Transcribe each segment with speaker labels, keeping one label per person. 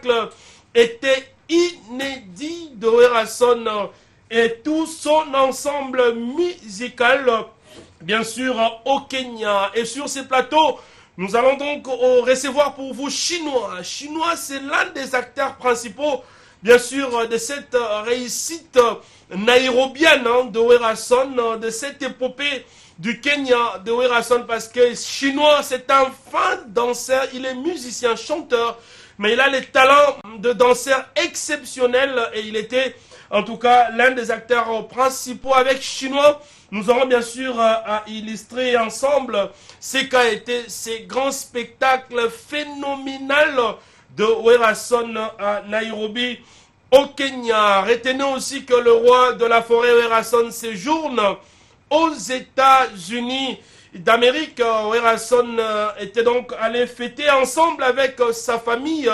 Speaker 1: spectacle était inédit de Werason et tout son ensemble musical, bien sûr, au Kenya. Et sur ces plateaux, nous allons donc recevoir pour vous Chinois. Chinois, c'est l'un des acteurs principaux, bien sûr, de cette réussite nairobienne de Werason, de cette épopée du Kenya de Werason, parce que Chinois, c'est un fin danseur, il est musicien, chanteur, mais il a les talents de danseur exceptionnels et il était en tout cas l'un des acteurs principaux. Avec Chinois, nous aurons bien sûr à illustrer ensemble ce qu'a été ces grands spectacles phénoménaux de Werason à Nairobi au Kenya. Retenez aussi que le roi de la forêt Werason séjourne aux États-Unis d'Amérique. Werason était donc allé fêter ensemble avec sa famille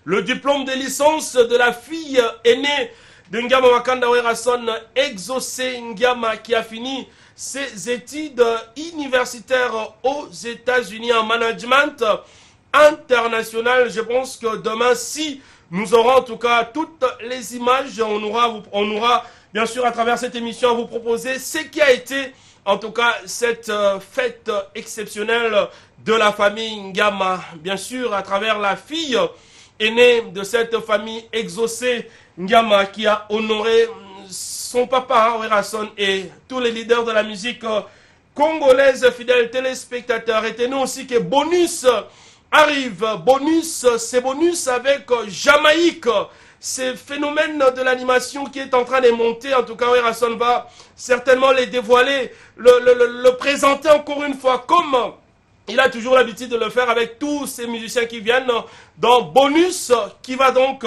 Speaker 1: le diplôme de licence de la fille aînée de Ngama Makanda Werason, Exaucé Ngama, qui a fini ses études universitaires aux États-Unis en management international. Je pense que demain, si nous aurons en tout cas toutes les images, on aura bien sûr à travers cette émission à vous proposer ce qui a été en tout cas cette fête exceptionnelle de la famille Ngama. Bien sûr à travers la fille aînée de cette famille Exaucé Ngama qui a honoré son papa Werason et tous les leaders de la musique congolaise. Fidèles téléspectateurs, retenez aussi que Bonus arrive. Bonus, c'est Bonus avec Jamaïque. Ce phénomène de l'animation qui est en train de monter, en tout cas Werason va certainement les dévoiler, le présenter encore une fois comme il a toujours l'habitude de le faire avec tous ces musiciens qui viennent dans Bonus, qui va donc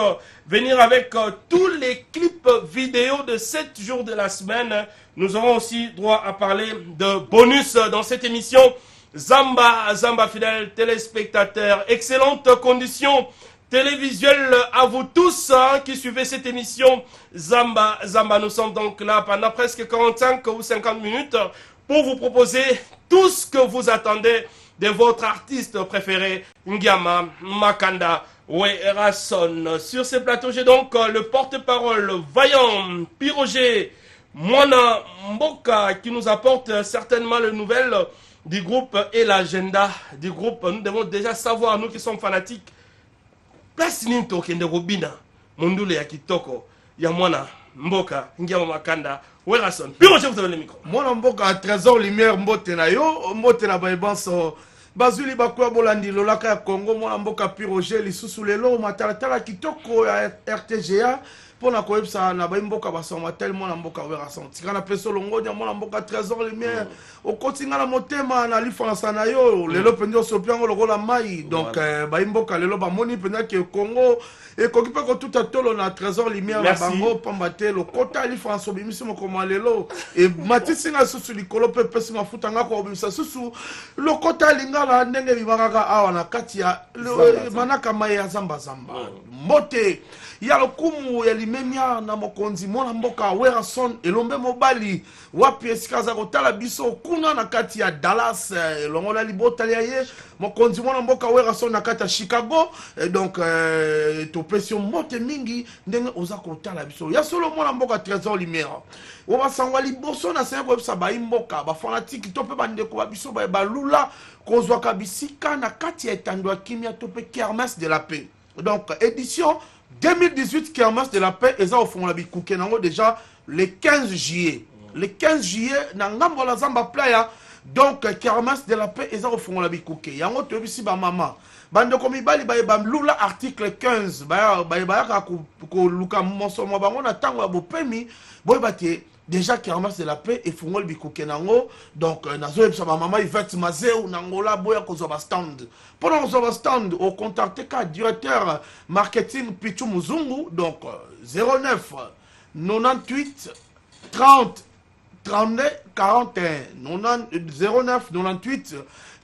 Speaker 1: venir avec tous les clips vidéo de 7 jours de la semaine. Nous aurons aussi droit à parler de Bonus dans cette émission. Zamba, fidèles téléspectateurs, excellentes conditions télévisuelles à vous tous qui suivez cette émission. Zamba, nous sommes donc là pendant presque 45 ou 50 minutes pour vous proposer tout ce que vous attendez de votre artiste préféré, Ngama Makanda Werason. Sur ce plateau, j'ai donc le porte-parole vaillant, Piroger Mwana Mboka, qui nous apporte certainement les nouvelles du groupe et l'agenda du groupe. Nous devons déjà savoir, nous qui sommes fanatiques, place Ninto Kende Robina, Mondule ya Kitoko, ya Mwana Mboka, Ngama Makanda Werason. Piroger, vous avez le micro.
Speaker 2: Mwana Mboka à Trésor Lumière Mbote na yo, Mbote na Baïbanso. Bazuli bakwa bolandi lolaka ya Congo. Mwana Mboka Piroger lisusu lelo matalatala kitoko ya RTGA pona koyebisa na Baïmboka basoma tel Mwana Mboka Werason. Tikana peso longo ya Mwana Mboka Trésor Lumière okotinga na motema na lifansa na yo lelo pendio sopiango lokola mai. Donc Baïmboka lelo bamoni pena ke Congo et koki pe ko tout atolo na Trésor Lumière la bango pambate lo kota lifanso bimisi mokoma lelo et matisinga susu likolo pe pesi mafuta ngako bimisa susu lo kota lingala ndenge bibakaka awa na kati ya manaka mai ya zamba mote ya lokumu ya limemia na mokonzi Mwana Mboka Werason elombe mobali wapi esikaza kotala biso kuna na kati ya Dallas longola libota ya ye mokonzi Mwana Mboka Werason na kati ya Chicago. Et donc to pression mote mingi ndenge oza kotala biso ya solo Mwana Mboka Trésor Lumière oba sangwa liboso na senya ko Baïmboka ba fanatique to pe bandeko ba biso ba lula kozwa kabisika na kati ya etandwa kimia to pe kermesse de la paix. Donc édition 2018 Kermesse de la paix eza au fond la bikuke nango déjà le 15 juillet. Le 15 juillet na ngambo la zamba playa. Donc Kermesse de la paix eza au fond la bikuke. Yango to bisi ba mama. Bande ko mibali ba lula article 15 ba ka ko luka monsomo bango na tango ya bopemi boy batie déjà Kermesse de la paix et fungol bikuke nango. Donc nazo ebisa ba mama Yvette Mazeu nangola boya ko ba stand. Pendant ce stand, au contacté ka directeur marketing Pichu Muzungu, donc 09 98 30 32 41 09 98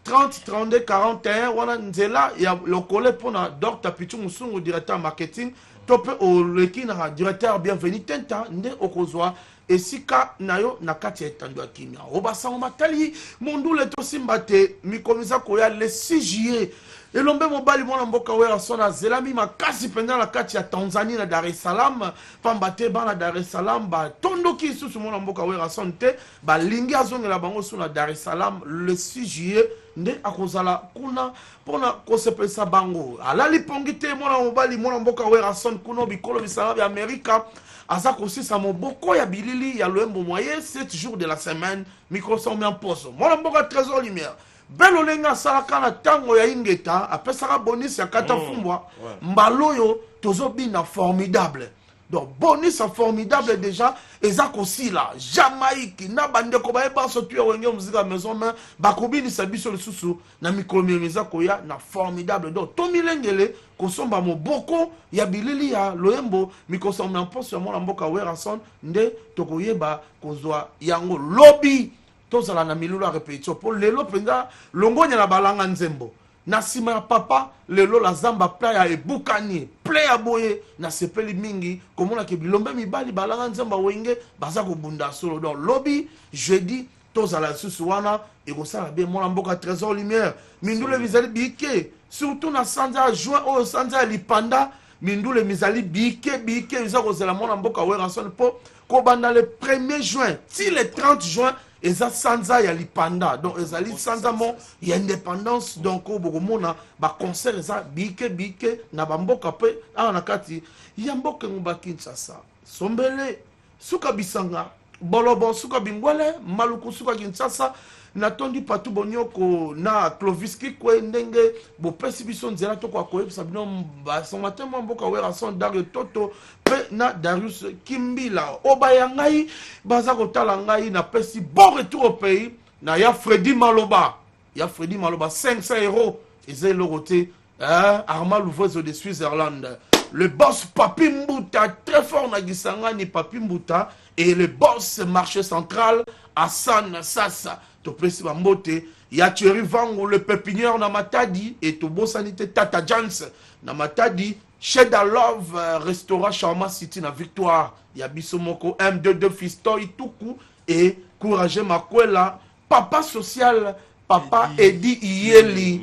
Speaker 2: 30 32 41 wana nzela ya lokole pona Dr Pichu Muzungu directeur marketing tope oleki na directeur bienvenu tenta nde okozwa esika nayo na kati ya etando ya kimia obasango matali mondule tosimba te mikomisa koya le 6 juillet elombe mobali mwana mboka Werason azelami makasi penza na kati ya Tanzanie na Dar es Salaam pamba te bana Dar es Salaam batondoki lisusu mwana mboka Werason te balingi azongela bango su na Dar es Salaam le 6 juillet nde akozala kuna pona kosepelisa bango alali pongi te mwana mobali mwana mboka Werason kuna bikolo bisanga bya Amerika aza kosisa moboko ya bilili ya loembo moyen 7 jours de la semaine microsoft en poso mwana mboka Trésor Lumière belo lenga salaka na tango ya ingeta apesaka bonus ya kata fumbwa mbaloyo tozobina formidable donc bonus formidable déjà eza kosila Jamaïque na bandeko bayeba so tuya wenge muzika maison main bakobinisa biso lisusu na mikolo meza koya na formidable donc tomilengele kosomba moboko ya bilili ya loembo mikosomba mposo ya mwana mboka Werason nde tokoyeba kozwa yango lobby tozala na milulu ya répétition po lelo penza longonya na balanga nzembo na sima ya papa lelo la zamba pla ya ebukani pla ya boye na sepeli mingi komona ke bilombe mibali balanga nzemba wenge baza kobunda solo donc lobby jeudi tozala susu wana ekosala bien mwana mboka Trésor Lumière mindule bizali bike surtout na sanza ya juin oyo sanza ya lipanda mindule mizali bike biza kozala mwana mboka Werason po kobanda le 1er juin ti le 30 juin eza sanza ya lipanda donc ezali sanza mo ya indépendance donc bokomona ba concert eza bike na bamboka pe na kati ya mboka ngumba Kinshasa sombele suka bisanga bolobo suka bingwele maluku suka Kinshasa na tondi patu bonyoko na Clovis Kikwe ndenge bopesi biso nzela to kwa koyebisa bino basomate mboka Werason Dario Toto pe na Darius Kimbila obaya ngai baza kotala ngai na pesi bon retour au pays na ya Freddy Maloba 500 euros ezai logote Armand Louvrezo de Switzerland le boss Papi Mbuta très fort na Gisangani Papi Mbuta et le boss marché central Hassan Sassa topesi bambote ya Thierry Vango le pépinière na Matadi et tobo sanité Tata Jans na Matadi Sheda Love restaurant Charma City na Victoire ya Bisomoko M22 Fisto Ituku et Courage Makwela papa social papa Eddie Iyeli.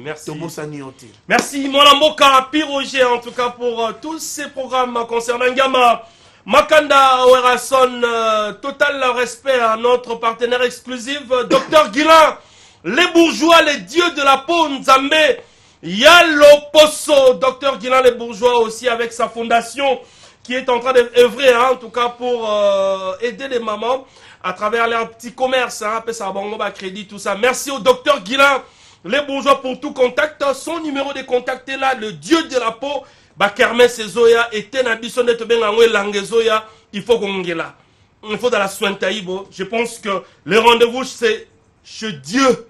Speaker 1: Merci mon amboka Piroger en tout cas pour tous ces programmes concernant Ngama Makanda Werason. Total respect à notre partenaire exclusif Dr Guilain, les bourgeois, les dieux de la peau Nzambe Yalo Poso. Dr Guilain les bourgeois aussi avec sa fondation qui est en train d'œuvrer en tout cas pour aider les mamans à travers leur petit commerce, crédit, tout ça. Merci au docteur Guilain, les bourgeois pour tout contact. Son numéro de contact est là, le dieu de la peau. Bakerme Sezoya et Tenabiso Netobengangwe Langezoya. Il faut qu'on y là. Il faut dans la soin taïbo. Je pense que le rendez-vous, c'est chez Dieu.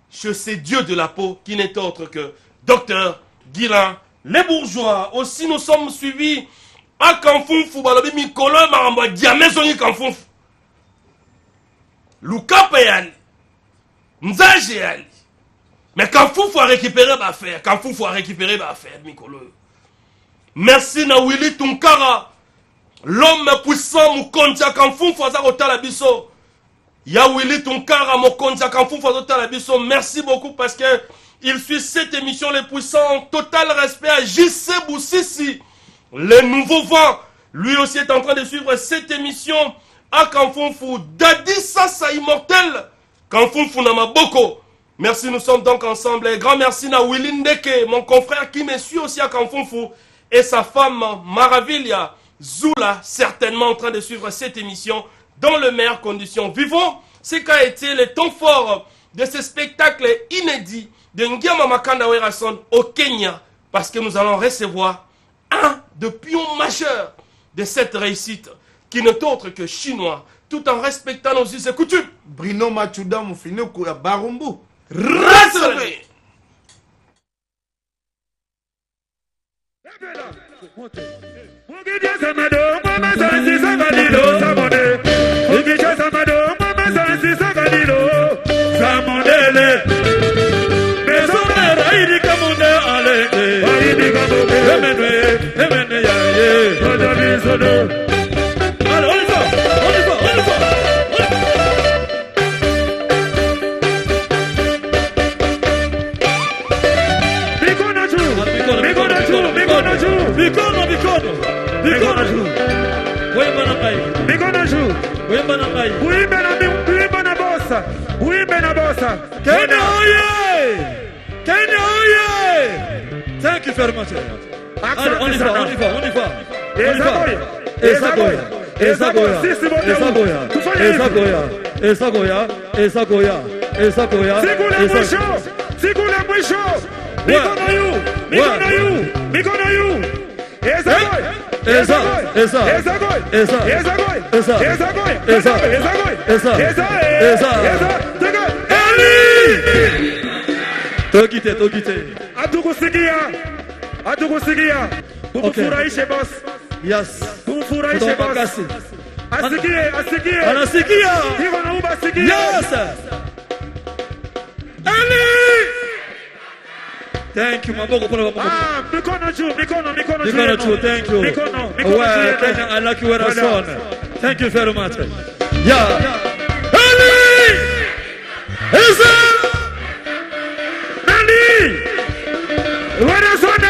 Speaker 1: Chez ces dieux de la peau qui n'est autre que docteur Guilain, les bourgeois. Aussi, nous sommes suivis à Kanfunfu, Balobi Mikolo, Maramba, Diamezoni Kanfunfu. Luka Payali, Nzaje Ali. Mais Kanfunfu a récupéré ma affaire. Kanfunfu a récupéré ma affaire, Mikolo. Merci na Willy Tunkara. L'homme puissant, Mukonja Kanfunfu a Zakota Biso. Ya Willy Tunkara, Mukonja Kanfunfu a Zakota Biso. Merci beaucoup parce que il suit cette émission, les puissants. Total respect à JC Boussissi. Le nouveau vent, lui aussi est en train de suivre cette émission à Kanfunfu. Dadi Sassa immortel, Kanfunfu Namaboko. Merci, nous sommes donc ensemble. Et grand merci à Willy Ndeke, mon confrère qui me suit aussi à Kanfunfu. Et sa femme Maravilia Zula, certainement en train de suivre cette émission dans les meilleures conditions. Vivons ce qu'a été le temps fort de ce spectacle inédit de Ngama Makanda Werason au Kenya. Parce que nous allons recevoir un des pions majeurs de cette réussite qui n'est autre que chinois, tout en respectant nos us et coutumes.
Speaker 2: Bruno Machuda Moufinoko ya Barumbu.
Speaker 1: Rassemblez.
Speaker 3: Emene ya ye Mikono juu. Wimba na kai. Mikono juu. Wimba na kai. Wimba na bossa. Wimba na bossa. Kenya oye! Kenya oye! Thank you very much. Allez, on y va. Atukusikia. Kumfurahishe boss. Yes. Kumfurahishe boss. Asikie. Anasikia. Hivyo naomba asikie. Yes. Ali. Thank you, maboko pole maboko. Mikono juu. Mikono juu, thank you. Mikono Kenya, I like you where I son. Thank you very much. Yeah. Ali. Esa. Nani? Where is on?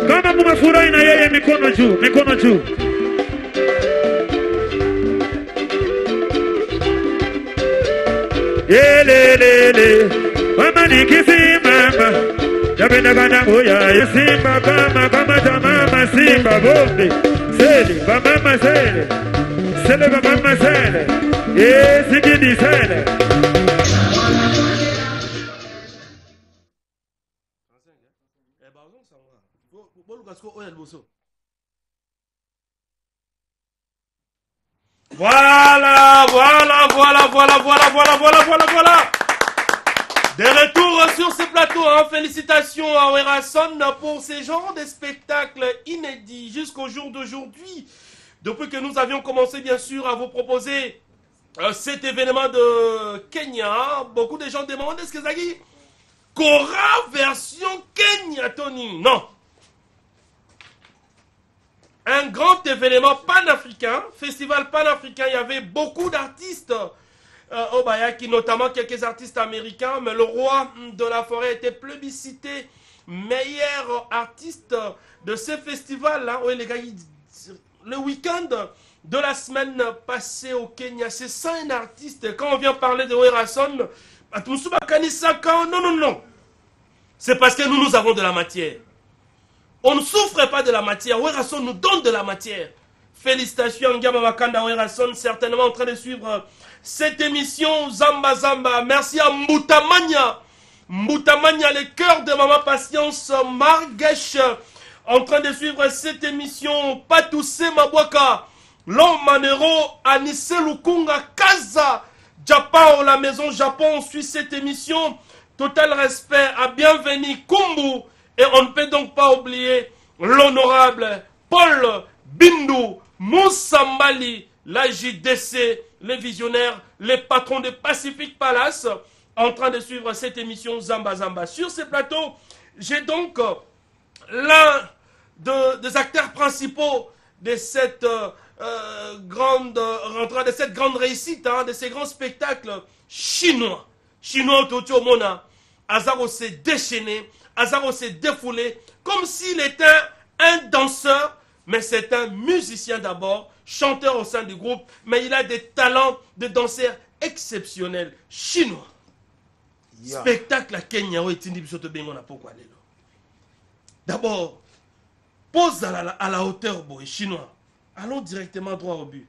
Speaker 3: Kama mumefurahi na yeye, mikono juu, mikono juu. Yelelele, mama nikisimama, yapenda kana moya simba kama mama simba bombe, sele ba mama sele, sele ba mama sele, sikidi sele.
Speaker 1: Voilà. De retour sur ce plateau, hein. Félicitations à Werason pour ces genres de spectacles inédits jusqu'au jour d'aujourd'hui. Depuis que nous avions commencé bien sûr à vous proposer cet événement de Kenya, beaucoup de gens demandent est-ce que ça dit Kora version Kenya, Tony? Non. un grand événement panafricain, festival panafricain. Il y avait beaucoup d'artistes au Bayaki, notamment quelques artistes américains, mais le roi de la forêt était plébiscité, meilleur artiste de ce festival. Hein. Oui, les gars, le week-end de la semaine passée au Kenya, c'est ça un artiste. Quand on vient parler de Werason, non, non, non. C'est parce que nous avons de la matière. On ne souffre pas de la matière. Werason nous donne de la matière. Félicitations, Ngama Wakanda Werason, certainement en train de suivre cette émission Zamba Zamba. Merci à Mbutamanya. Mbutamanya, le cœur de Maman Patience, Margesh, en train de suivre cette émission. Patoussé Mabwaka, l'homme manero, Anisse Lukunga, Kaza, Japon, la maison Japon, suit cette émission. Total respect à Bienvenue Kumbu. Et on ne peut donc pas oublier l'honorable Paul Bindu Moussambali, la JDC, les visionnaires, les patrons de Pacific Palace, en train de suivre cette émission Zamba Zamba. Sur ce plateau, j'ai donc l'un des acteurs principaux de cette grande rentrée, de cette grande réussite, hein, de ces grands spectacles chinois. Chinois Totio Mona. Azaro s'est déchaîné, Azaro s'est défoulé, comme s'il était un danseur, mais c'est un musicien d'abord, chanteur au sein du groupe, mais il a des talents de danseur exceptionnels, chinois. Yeah. Spectacle à Kenya, pourquoi aller là. D'abord, pose à la hauteur, boy, chinois. Allons directement droit au but.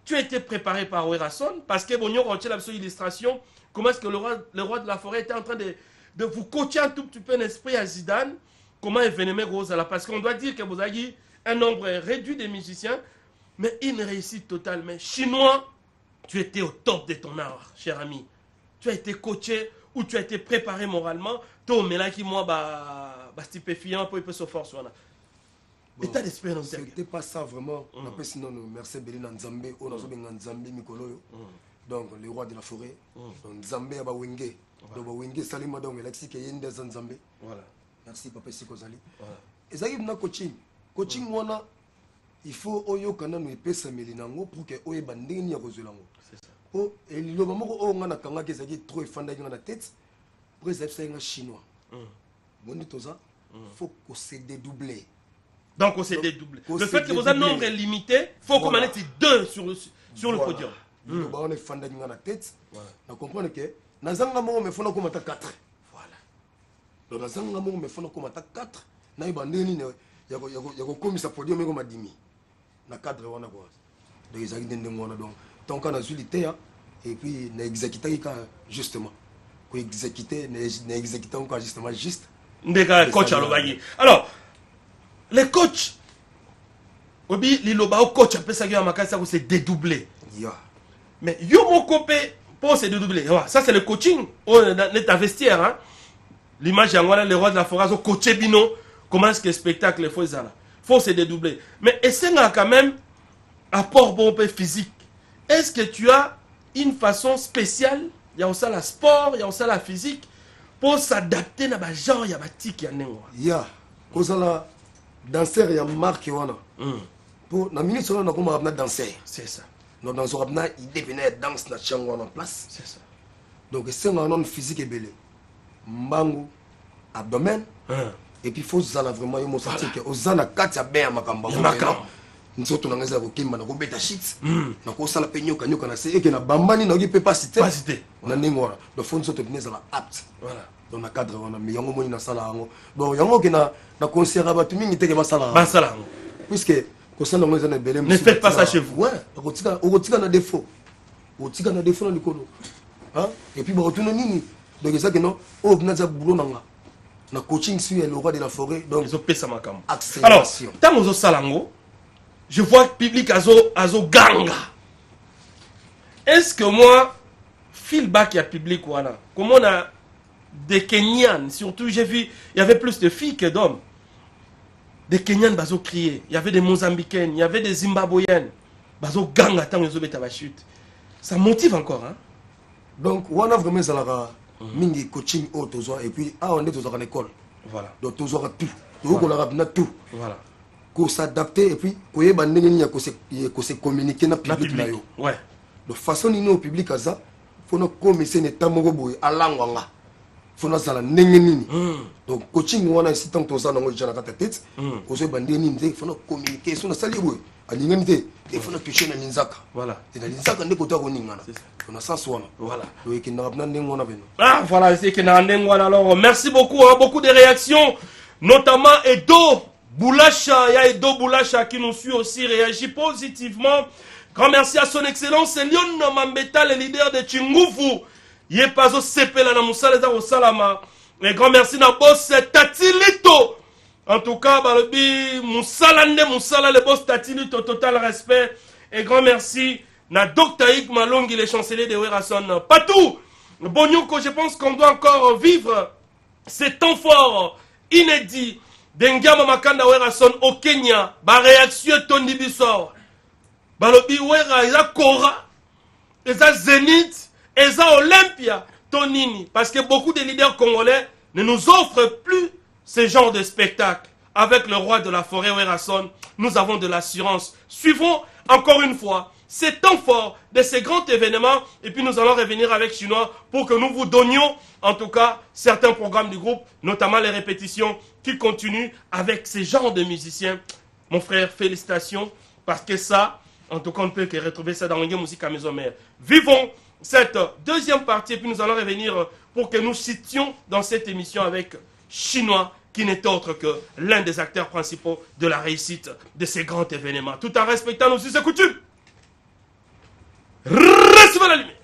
Speaker 1: Tu as été préparé par Werason, parce que Bonio retient la illustration. Comment est-ce que le roi de la forêt était en train de vous coacher un tout petit peu l'esprit à Zidane? Comment événement rose à la... Parce qu'on doit dire que vous avez un nombre réduit de musiciens, mais une réussite totale. Mais chinois, tu étais au top de ton art, cher ami. Tu as été coaché ou tu as été préparé moralement. Toi, mais là qui moi, stupéfiant, pour se forcer. État d'esprit,
Speaker 4: c'était pas ça vraiment. Après, sinon, merci Bélina Nzambe, on a joué Nzambe Mikolo. Donc, le roi de la forêt, Nzambe Aba Wenge. Donc, Wenge Salima, donc, Alexis Kayende Nzambe. Voilà. Merci, Papa Sikozali. Et ça y est, coaching. Coaching, il faut Oyo Kana nous pèse Melinango pour que Oye Bandini a reçu l'ango. C'est ça. Oh, et le moment où on a Kanga qui est trop effondré dans la tête, pour les Epsens chinois. Bon, dit ça, il faut qu'on se dédouble.
Speaker 1: Donc, on s'est dédoublé. Le fait que vous avez un nombre limité, il faut qu'on en ait deux sur le podium.
Speaker 4: On est fan dans la tête. On comprend que Nazanga Mo me font comme 4. Voilà. Donc Nazanga Mo me font comme 4. Na ibandeni yako comme ça podium comme 10 000. Na cadre wana quoi. Donc ils arrivent dans ngona donc tant qu'on a zulité et puis na exécuter justement. Ko exécuter na exécuter encore justement juste.
Speaker 1: Ndeka coach alobagi. Alors les coachs Obi liloba au coach après ça makasa ko se dédoubler. Mais yo mon copain pour se dédoubler. Ça c'est le coaching dans ta vestiaire hein. L'image yangwana le roi de la forêt au coaché bino comment est-ce que le spectacle faut ça là. Faut se dédoubler. Mais est-ce qu'il y a quand même apport bon peu physique. Est-ce que tu as une façon spéciale, il y a aussi la sport, il y a aussi la physique pour s'adapter à la genre, il y a tic il
Speaker 4: y a cause la danseur il y a marque wana. Pour la minute on a comme danser.
Speaker 1: C'est ça.
Speaker 4: Donc dans ce rapna il devenait danse na chango en place.
Speaker 1: C'est ça.
Speaker 4: Donc c'est un non physique et belé. Mbangu abdomen et puis faut ça vraiment il m'a senti que ozana katia bien makamba. Nzoto na ngeza ko kimba na ko beta shit. Na ko sala penyo kanyoka na se et que na bambani na ko pas citer.
Speaker 1: Pas citer.
Speaker 4: Na ningora. Donc faut nzoto bineza la apte.
Speaker 1: Voilà.
Speaker 4: Dans le cadre on a mais yango moni na sala ngo. Donc yango ke na concert abatu mingi teke basala.
Speaker 1: Basala.
Speaker 4: Puisque ko sala ngeza na belem.
Speaker 1: Ne faites pas ça chez vous.
Speaker 4: Ouais, okotika na défaut. Okotika na défaut na likolo. Hein? Et puis ba retourner nini. Donc ça que non, oh bnaza boulot nanga. Na coaching sur le roi de la forêt donc
Speaker 1: ils ont payé ça makam. Alors, tant aux salango, je vois que public azo ganga. Est-ce que moi feedback il y a public voilà. Comment on a des Kenyans surtout j'ai vu il y avait plus de filles que d'hommes. Des Kenyans bazo crier, il y avait des Mozambicaines, il y avait des Zimbabwéennes. Bazo ganga tant ils ont bêta chute. Ça motive encore hein.
Speaker 4: Donc on a vraiment ça là mingi coaching au tozo et puis on est tozo en école.
Speaker 1: Voilà.
Speaker 4: Donc tozo tout. Donc on a tout.
Speaker 1: Voilà.
Speaker 4: qu'on s'adapter et puis qu'on se communiquer dans le public.
Speaker 1: Ouais.
Speaker 4: De façon nous au public à ça, faut nous commencer à tamoroboy à l'angwanga. Faut nous aller n'engeni. Donc coaching on a ici tant que ça dans le jardin tête. On se bande n'imde, faut nous communiquer sur la salle boy. À l'ingénieur, il faut nous toucher dans l'inzaka.
Speaker 1: Voilà.
Speaker 4: Et dans l'inzaka on est côté on n'ingana. On a ça soit.
Speaker 1: Voilà.
Speaker 4: Donc qui n'a pas n'ingona ben.
Speaker 1: Ah voilà, c'est que n'a n'ingona alors. Merci beaucoup, hein, beaucoup de réactions, notamment Edo Boulacha, il y a Edo Boulacha qui nous suit aussi, réagit positivement. Grand merci à son excellence Lyon Mambeta, le leader de Chingufu. Yé paso sepela na musala za salama. Et grand merci na boss Tatilito. En tout cas, balobi musala le boss Tatilito, total respect. Et grand merci na Dr Ig Malongi, le chancelier de Werason. Patou, Bonyuko, je pense qu'on doit encore vivre ces temps forts, inédits. D'Engama Makanda Werason au Kenya, ba réaction Tony Bissor. Balobi Wera, ils ont Kora, ils ont Zénith, ils ont Olympia, Tonini. Parce que beaucoup de leaders congolais ne nous offrent plus ce genre de spectacle. Avec le roi de la forêt Werason, nous avons de l'assurance. Suivons encore une fois ces temps forts de ces grands événements. Et puis nous allons revenir avec Chinois pour que nous vous donnions en tout cas certains programmes du groupe, notamment les répétitions qui continuent avec ces genres de musiciens. Mon frère, félicitations parce que ça, en tout cas, on ne peut que retrouver ça dans Wenge Musique à Maison Mère. Vivons cette deuxième partie et puis nous allons revenir pour que nous citions dans cette émission avec Chinois qui n'est autre que l'un des acteurs principaux de la réussite de ces grands événements. Tout en respectant nos us et coutumes. Recevez la lumière.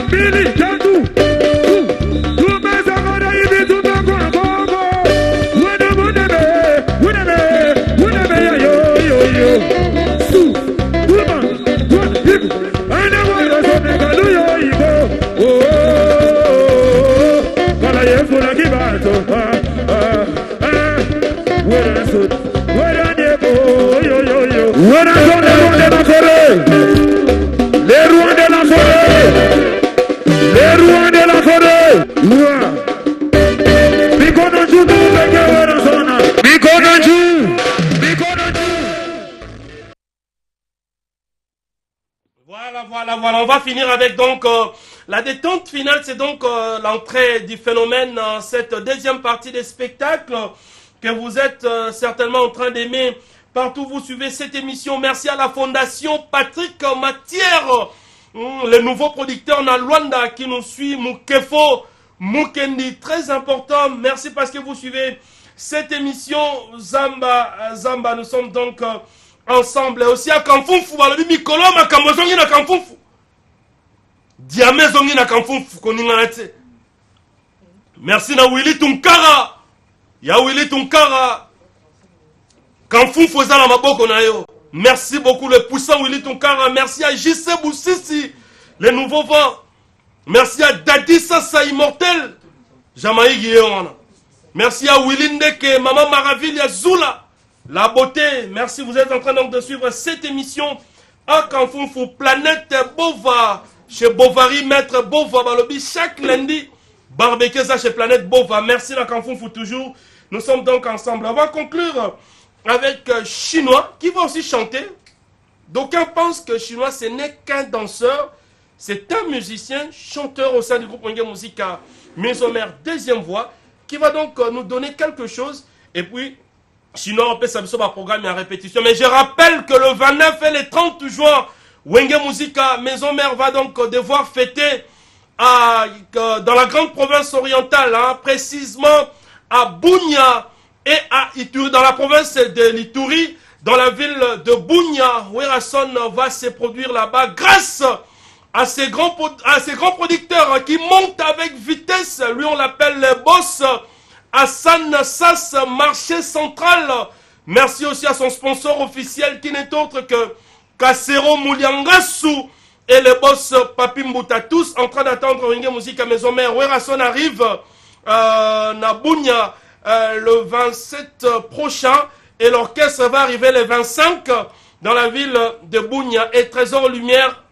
Speaker 3: Billy, Jadu, Sud. Voilà sont les rois de la forêt. Les rois de la forêt. Les rois de la forêt. Bikonaju, Bikonaju.
Speaker 1: Voilà. On va finir avec donc la détente finale. C'est donc l'entrée du phénomène, cette deuxième partie des spectacles que vous êtes certainement en train d'aimer. Partout vous suivez cette émission. Merci à la Fondation Patrick Matière, le nouveau producteur Nalwanda qui nous suit, Mukefo, Mukendi, très important. Merci parce que vous suivez cette émission. Zamba, nous sommes donc ensemble. Et aussi à Kamfunfu, balobi mikolo makambo zongi na Kamfunfu. Diamé zongi na Kamfunfu koninga nate. Merci na Willy Tunkara. Ya Willy Tunkara. Kamfunfu za na maboko na yo. Merci beaucoup le puissant Willy Tunkara. Merci à JC Boussissi, les nouveaux vents. Merci à Dadi Sassa Immortel. Jamaï Guillaume. Merci à Willy Ndeke, Maman Maraville, Zula. La beauté. Merci, vous êtes en train donc de suivre cette émission à Kamfunfu, Planète Bova. Chez Bovary, Maître Bova Balobi, chaque lundi. Barbecue ça chez Planète Bova. Merci la Kamfunfu toujours. Nous sommes donc ensemble. On va conclure avec Chinois qui va aussi chanter. D'aucuns pensent que Chinois ce n'est qu'un danseur. C'est un musicien, chanteur au sein du groupe Wenge Musica Maison Mère, deuxième voix, qui va donc nous donner quelque chose. Et puis, Chinois, on peut s'amuser par programme et en répétition. Mais je rappelle que le 29 et le 30 juin, Wenge Musica Maison Mère va donc devoir fêter dans la grande province orientale, précisément à Bunia et à Ituri, dans la province de l'Ituri, dans la ville de Bunia. Werason va se produire là-bas grâce à ces grands producteurs qui montent avec vitesse. Lui, on l'appelle le boss Hassan Sass, marché central. Merci aussi à son sponsor officiel qui n'est autre que Kasero Mouliangasu et le boss Papi Mbouta, tous en train d'attendre Wenge Musica Maison Mère. Werason arrive à Bunia le 27 prochain et l'orchestre va arriver le 25 dans la ville de Bunia. Et Trésor Lumière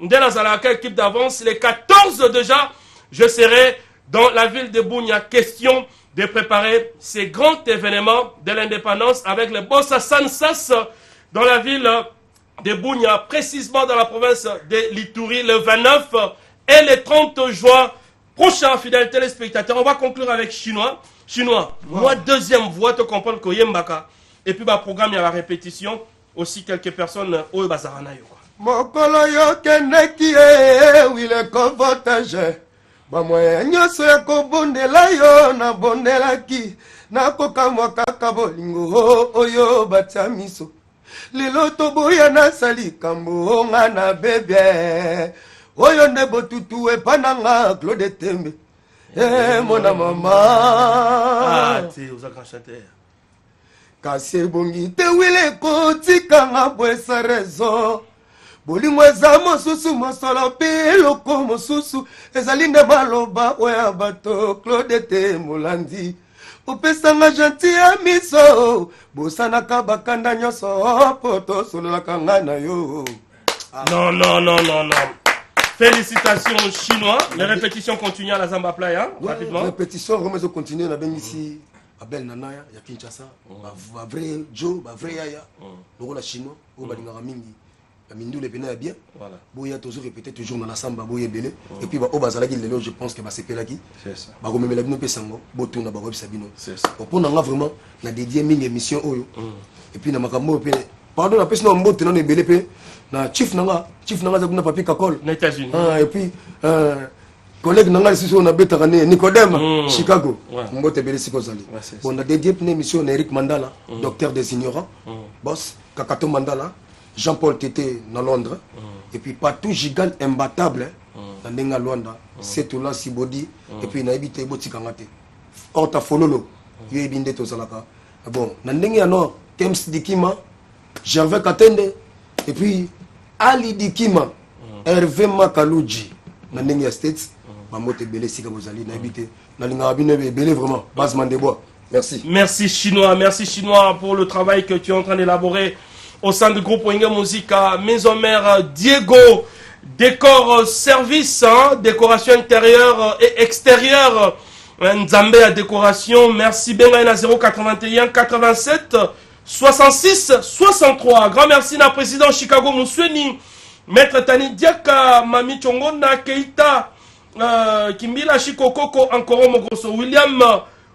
Speaker 1: dès la équipe d'avance, les 14 déjà, je serai dans la ville de Bunia. Question de préparer ces grands événements de l'indépendance avec le boss Hassan Sass dans la ville de Bunia, précisément dans la province de l'Ituri, le 29 et le 30 juin prochain. Fidèles téléspectateurs, on va conclure avec Chinois. Moi, deuxième voix, te comprendre que Yembaka. Et puis, programme, il y a la répétition. Aussi, quelques personnes au Bazarana.
Speaker 4: Mokolo yo kendeki e wile kovotage bamoya nyoso ya kobondela yo na bondelaki nakokamwa kaka bolingo oyo batia miso lelo toboya nasali kambo nga na bebe oyo nde botutu epananga Claude Tembe mona mama kasi ebongi te wile kotikanga bwesa rezo bolingo eza mosusu mosolo mpe eloko mosusu ezali nde maloba oya bato Claude te molandi opesanga gentil ya miso bosanaka bakanda nyonso po tosololaka ngai na yo.
Speaker 1: Non. Félicitations Chinois. Les répétitions continuent à la Zamba Playa, rapidement.
Speaker 4: Répétition, remezo continue na ben ici. Abel Nanaya, ya Kinshasa, ba vrai Joe, ba vrai Yaya. Nous la Chinois, au balingara mingi. Mindou les pénales bien. Voilà. Boya toujours répéter toujours dans la samba boya belé. Et puis au bazalaki lelo je pense que va se pelaki. C'est ça. Ba comme la bino pesango, boto na ba web sabino. C'est ça. Pour na vraiment na dédié mingi émission oyo. Et puis na makambo pe pardon na pesa na mbote na belé pe na chief nanga za kuna papi kakol
Speaker 1: na États-Unis.
Speaker 4: Et puis collègue nanga sisi on a betaka ne Nicodème Chicago. Mbote belé sikozali. Bon na dédié une émission na Eric Mandala, docteur des ignorants. Boss Kakato Mandala. Jean-Paul Tété dans Londres, et puis partout Gigal imbattable dans Nenga Luanda, c'est tout là Sibodi, et puis na habité Botikangate. Orta Fololo, Yebinde Tozalaka. Bon, dans Nenga no Kems Dikima, Gervais Katende, et puis Ali Dikima, Hervé Makalouji, dans Nenga States, Mamote Belé Sika Bozali, na habité, dans Nenga Abine Belé vraiment, Basman de Bois. Merci.
Speaker 1: Merci Chinois pour le travail que tu es en train d'élaborer au sein du groupe Wenge Musica. Maison mère Diego, décor service, hein, décoration intérieure et extérieure. Nzambe à décoration. Merci Bengaina 081 87 66 63. Grand merci na président Chicago Mousweni, Maître Tani Diaka, Mami Chongona Keita, Kimbila Chikokoko, Ankoro Mogroso, William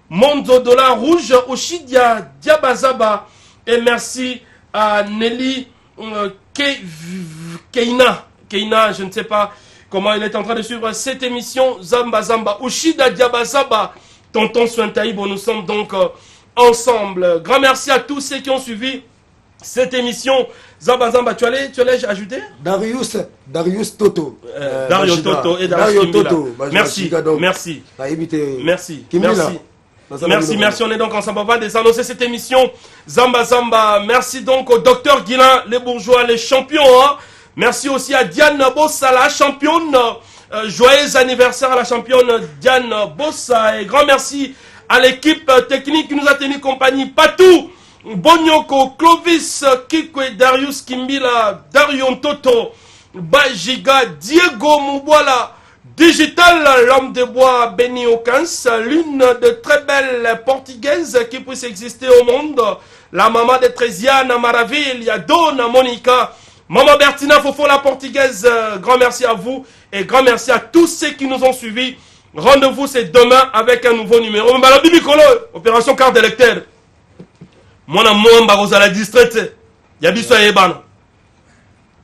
Speaker 1: Monzo Dollar Rouge, Oshidia Diabazaba. Et merci à Nelly Keina, je ne sais pas comment il est en train de suivre cette émission. Zamba Zamba, Oshida Diabazaba, Tonton Sointaïbo, nous sommes donc ensemble. Grand merci à tous ceux qui ont suivi cette émission. Zamba Zamba, tu allais ajouter
Speaker 4: Darius Toto.
Speaker 1: Dario Toto et Dario Toto. Merci. Merci, on est donc ensemble. On va désannoncer cette émission. Zamba Zamba, merci donc au docteur Guilain, les bourgeois, les champions. Hein. Merci aussi à Diane Bossa, la championne. Joyeux anniversaire à la championne Diane Bossa. Et grand merci à l'équipe technique qui nous a tenu compagnie. Patou, Bonyoko, Clovis, Kikwe, Darius Kimbila, Darion Toto, Bajiga, Diego Mouboala, Digital, l'homme de bois, Benny Okans, l'une de très belles portugaises qui puisse exister au monde. La maman de Trésiane, Maraville, Donna, Monica, Maman Bertina Fofo, la portugaise. Grand merci à vous et grand merci à tous ceux qui nous ont suivis. Rendez-vous, c'est demain avec un nouveau numéro. Opération carte d'électeur. Moi, je suis à la distraite. Yabiso Ebana.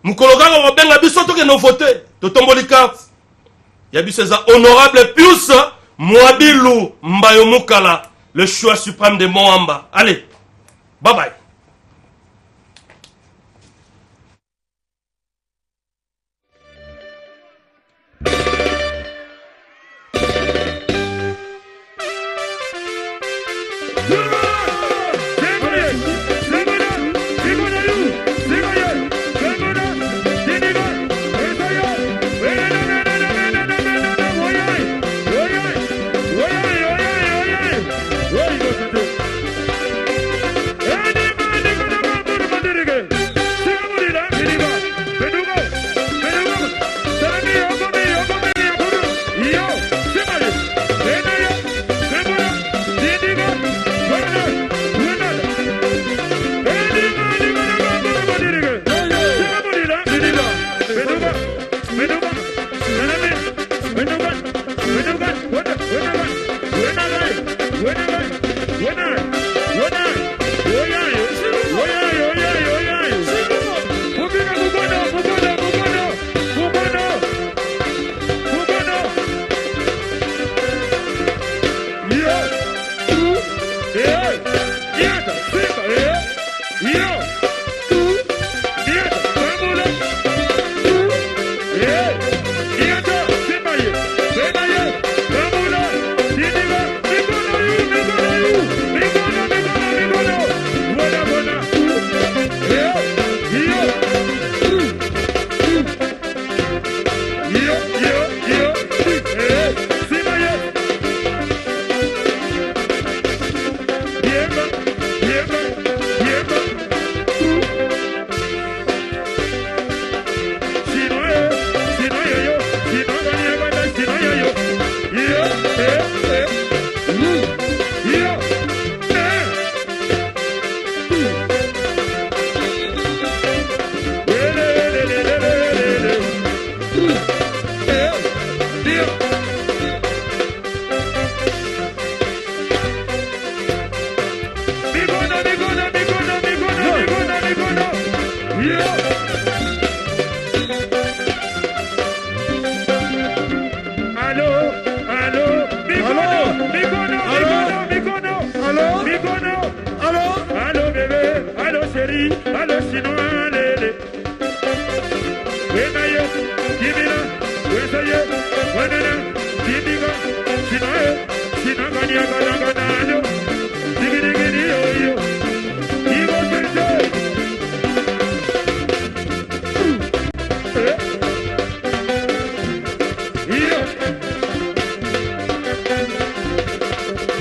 Speaker 1: Mukologa, on va bien biso to que nous voter. To tomboli carte. Yabiso za honorable Pius Mwabilu Mbayo Mukala, le choix suprême de Moamba. Allez, bye bye.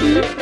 Speaker 5: Yeah.